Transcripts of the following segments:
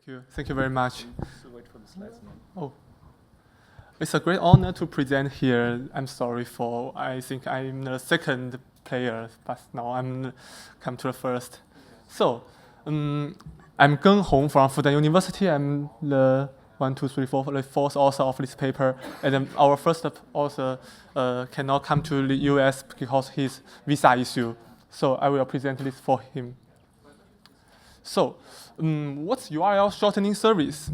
Thank you. Thank you very much. Wait for the slides now. Oh. It's a great honor to present here. I'm sorry I think I'm the second player, but now I'm come to the first. So, I'm Geng Hong from Fudan University. I'm the the fourth author of this paper. And then our first author cannot come to the US because his visa issue. So I will present this for him. So, what's URL shortening service?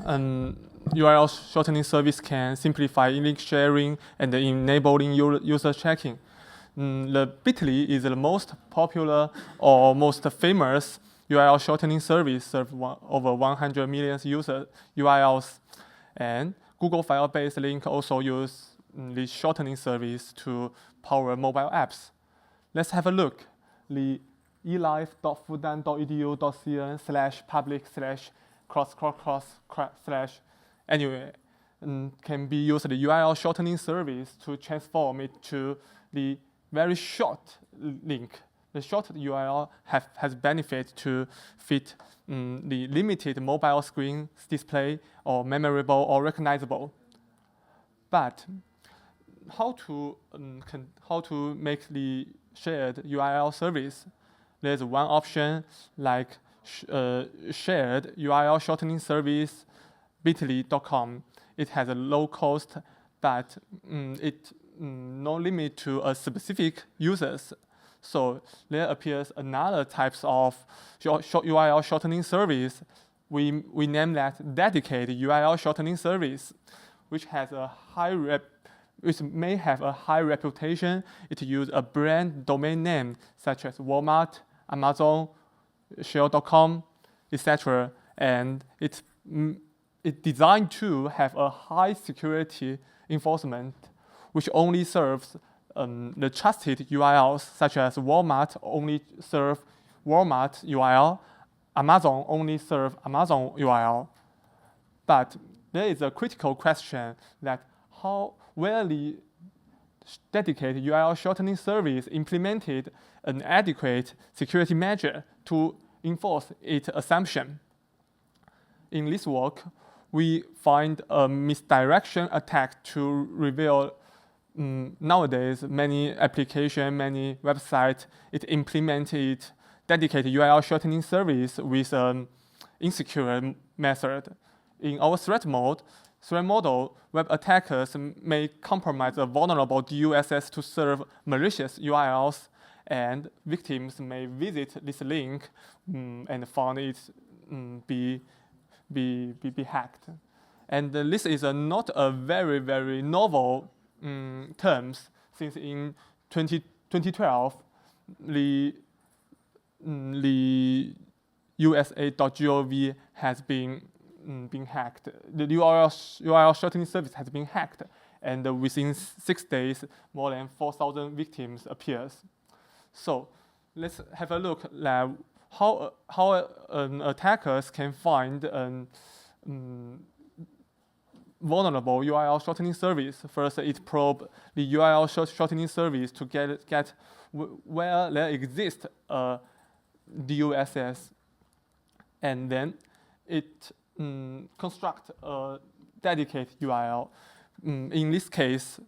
URL shortening service can simplify link sharing and enabling user checking. The Bitly is the most popular or most famous URL shortening service, serves over 100 million user URLs. And Google Firebase Link also use the shortening service to power mobile apps. Let's have a look. The elife.fudan.edu.cn/public/cross anyway, can be used the URL shortening service to transform it to the very short link. The short URL has benefit to fit the limited mobile screen display or memorable or recognizable. But how to make the shared URL service? There's one option like shared URL shortening service bitly.com. It has a low cost, but it no limit to a specific users. So there appears another types of short URL shortening service. We name that dedicated URL shortening service, which may have a high reputation. It uses a brand domain name such as Walmart, Amazon, Shell.com, etc. And it's designed to have a high security enforcement, which only serves the trusted URLs, such as Walmart only serve Walmart URL, Amazon only serve Amazon URL. But there is a critical question that where the dedicated URL shortening service implemented an adequate security measure to enforce its assumption. In this work, we find a misdirection attack to reveal nowadays many applications, many websites, it implemented dedicated URL shortening service with an insecure method. In our threat model, web attackers may compromise a vulnerable DUSS to serve malicious URLs, and victims may visit this link and find it be hacked. And this is not a very, very novel terms, since in 2012, the USA.gov has been hacked. The URL shortening service has been hacked, and within 6 days, more than 4,000 victims appears. So let's have a look at how attackers can find vulnerable URL shortening service. First, it probes the URL shortening service to get where there exists a DUSS, and then it constructs a dedicated URL. In this case,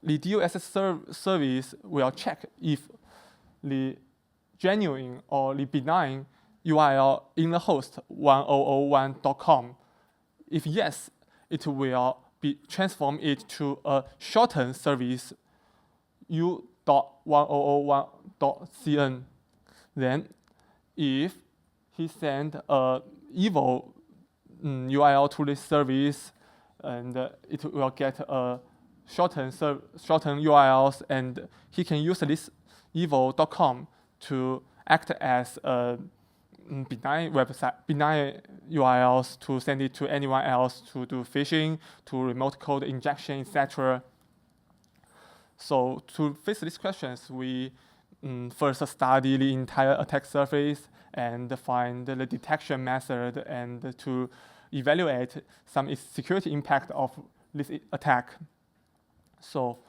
the DUSS service will check if the genuine or the benign URL in the host 1001.com. If yes, it will transform it to a shortened service u.1001.cn. Then, if he sends a evil URL to this service, and it will get a shortened URLs, and he can use this evil.com to act as a benign URLs to send it to anyone else to do phishing, to remote code injection, etc. So to face these questions, we first study the entire attack surface and find the detection method and to evaluate some security impact of this attack. So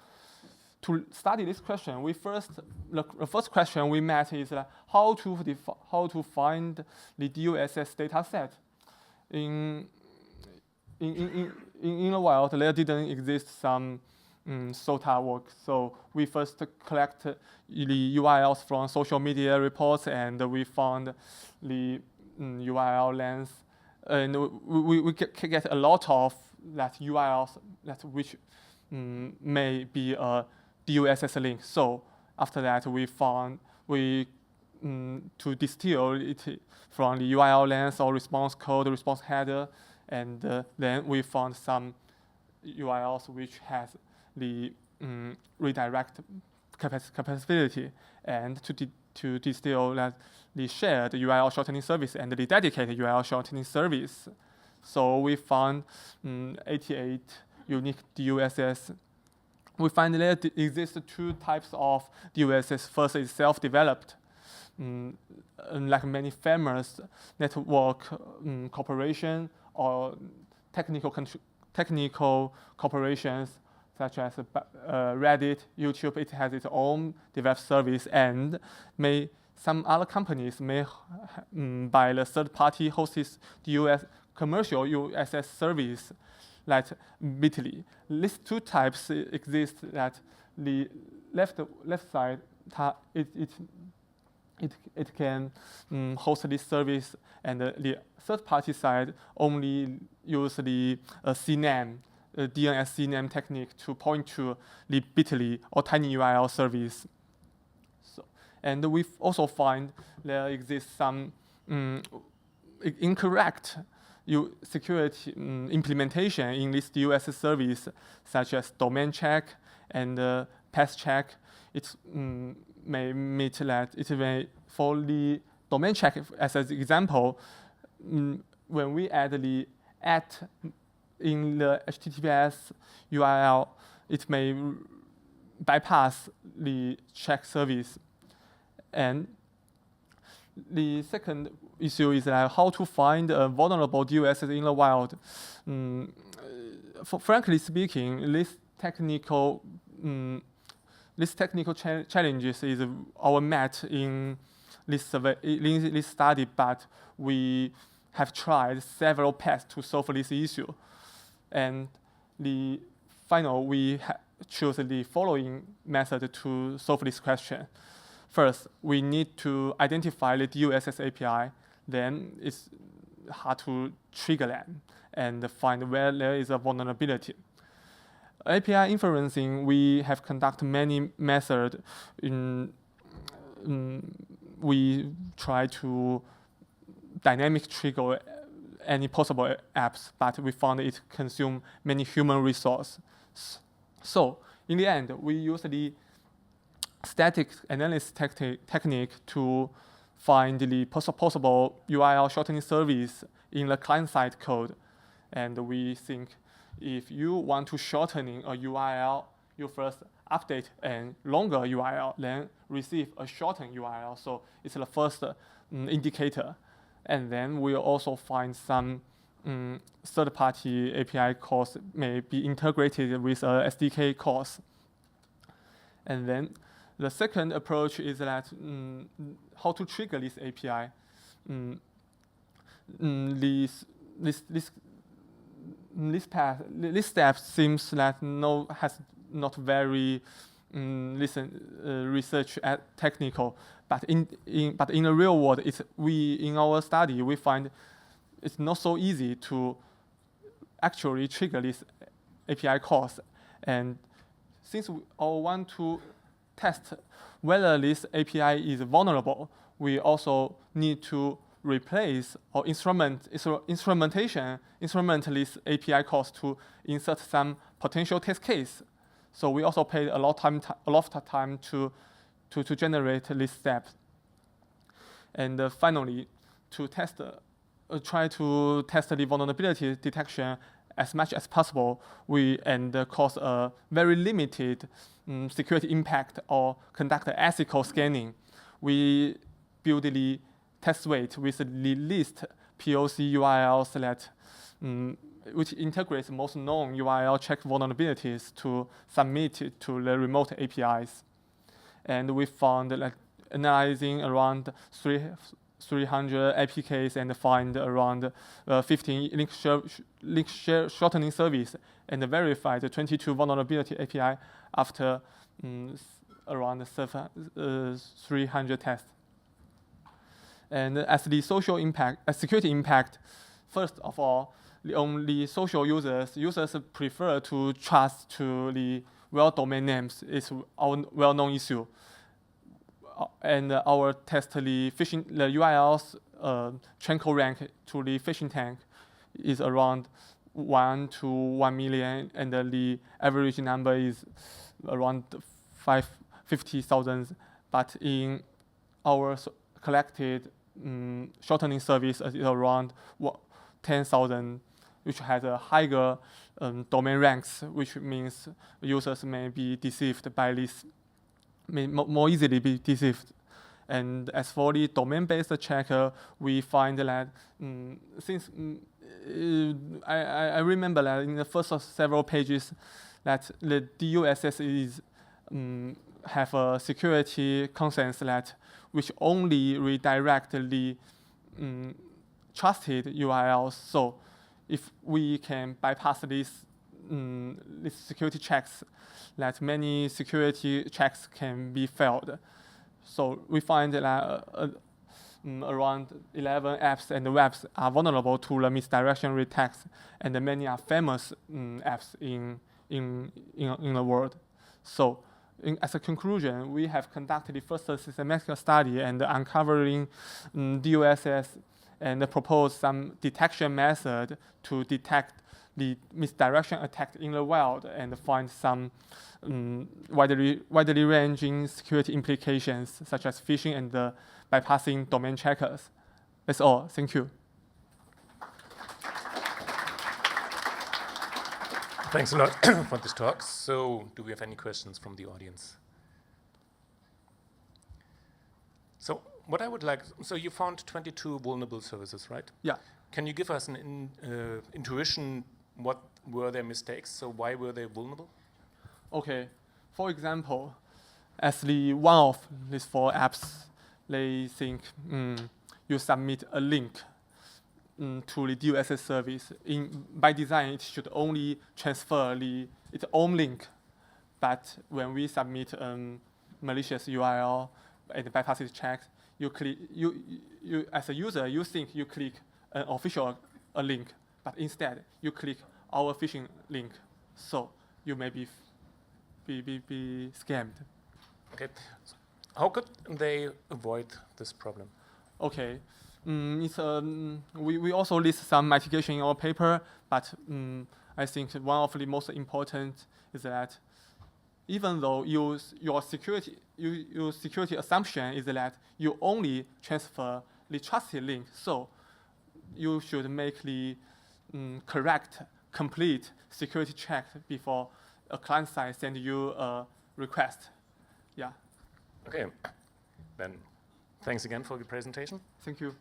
to study this question, the first question we met is how to find the DUSS data set. in the wild, there didn't exist some SOTA work. So we first collect the URLs from social media reports, and we found the URL length, and we get a lot of that URLs that which may be a DUSS link. So after that, we to distill it from the URL length or response code, response header, and then we found some URLs which has the redirect capability, and to distill that the shared URL shortening service and the dedicated URL shortening service. So we found 88 unique DUSs. We find there exist two types of DUSs. First is self-developed, like many famous network corporation or technical corporations such as Reddit, YouTube. It has its own developed service, and some other companies may buy the third-party hosted commercial DUSS service like Bitly. These two types exist. That the left side it can host this service, and the third-party side only use the CNAME, DNS CNAME technique to point to the Bitly or tinyURL service. So, and we also find there exists some incorrect security implementation in this DUSS service, such as domain check and path check. It may meet that it may, for the domain check as an example, when we add the @ in the HTTPS URL, it may bypass the check service. And the second issue is how to find vulnerable DUSs in the wild. Frankly speaking, this technical challenges is our met in this study, but we have tried several paths to solve this issue. And the final, we choose the following method to solve this question. First, we need to identify the DUSS API. Then it's hard to trigger them and find where there is a vulnerability. API inferencing, we have conducted many methods. We try to dynamic trigger any possible apps, but we found it consumes many human resources. So in the end, we use the static analysis technique to find the possible URL shortening service in the client-side code. And we think if you want to shortening a URL, you first update a longer URL, then receive a shortened URL. So it's the first indicator. And then we also find some third-party API calls may be integrated with a SDK calls. And then the second approach is that how to trigger this API. This step seems that has not very research technical, but in the real world, in our study we find it's not so easy to actually trigger this API calls. And since we all want to test whether this API is vulnerable, we also need to replace or instrument this API calls to insert some potential test case. So we also paid a lot of time to generate this step. And finally, to try to test the vulnerability detection as much as possible, and cause a very limited security impact or conduct ethical scanning. We build the test suite with the least POC URLs that which integrates most known URL check vulnerabilities to submit it to the remote APIs. And we found that analyzing around 300 APKs and find around 15 link shortening service and verify the 22 vulnerability API after around 300 tests. And as the social impact, security impact, first of all, on the social users prefer to trust to the well domain names. It's our well-known issue. And our test the URL's Chenko rank to the phishing tank is around 1 to 1 million, and the average number is around 50,000. But in our collected shortening service is around 10,000, which has a higher domain ranks, which means users may be deceived by this, may more easily be deceived. And as for the domain-based checker, we find that since I remember that in the first several pages that the DUSS is have a security concerns that which only redirect the trusted URLs. So if we can bypass these security checks, that many security checks can be failed. So we find that around 11 apps and webs are vulnerable to the misdirection attacks, and many are famous apps in the world. So as a conclusion, we have conducted the first systematic study and uncovering DUSS and proposed some detection method to detect the misdirection attack in the wild and find some widely ranging security implications such as phishing and bypassing domain checkers. That's all. Thank you. Thanks a lot for this talk. So do we have any questions from the audience? So what I would like, so you found 22 vulnerable services, right? Yeah. Can you give us an intuition, what were their mistakes? So why were they vulnerable? Okay. For example, as the one of these 4 apps, they think you submit a link to the DUSS service. By design, it should only transfer its own link. But when we submit malicious URL and bypasses checks, you as a user, you think you click an official link, but instead you click our phishing link. So you may be scammed. Okay. So how could they avoid this problem? Okay. We also list some mitigation in our paper, but I think one of the most important is that even though your security assumption is that you only transfer the trusted link, so you should make the correct, complete security check before a client side send you a request. Yeah. Okay. Then thanks again for the presentation. Thank you.